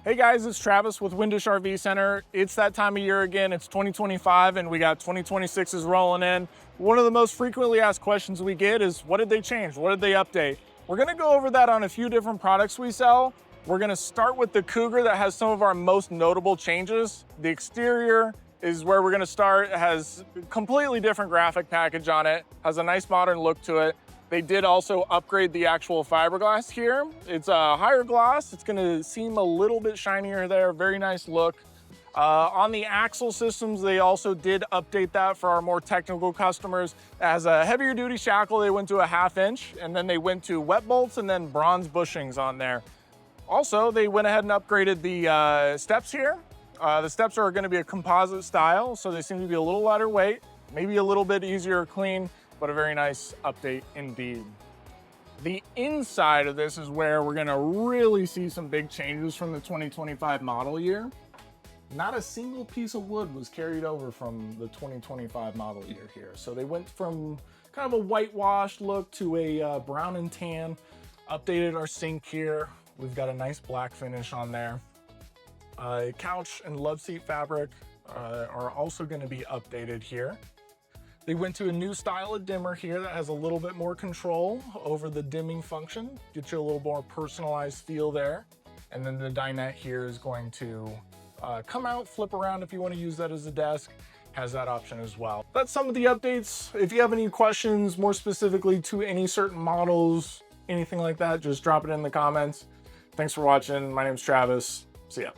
Hey guys, it's Travis with Windish RV Center. It's that time of year again. It's 2025 and we got 2026s rolling in. One of the most frequently asked questions we get is, what did they change? What did they update? We're gonna go over that on a few different products we sell. We're gonna start with the Cougar that has some of our most notable changes. The exterior is where we're gonna start. It has a completely different graphic package on it, has a nice modern look to it. They did also upgrade the actual fiberglass here. It's a higher gloss. It's gonna seem a little bit shinier there. Very nice look. On the axle systems, they also did update that for our more technical customers. As a heavier duty shackle, they went to a 1/2 inch, and then they went to wet bolts and then bronze bushings on there. Also, they went ahead and upgraded the steps here. The steps are gonna be a composite style, so they seem to be a little lighter weight, maybe a little bit easier to clean, but a very nice update indeed. The inside of this is where we're gonna really see some big changes from the 2025 model year. Not a single piece of wood was carried over from the 2025 model year here. So they went from kind of a whitewashed look to a brown and tan, updated our sink here. We've got a nice black finish on there. Couch and love seat fabric are also gonna be updated here. They went to a new style of dimmer here that has a little bit more control over the dimming function, get you a little more personalized feel there. And then the dinette here is going to come out, flip around if you want to use that as a desk, has that option as well. That's some of the updates. If you have any questions more specifically to any certain models, anything like that, just drop it in the comments. Thanks for watching. My name's Travis. See ya.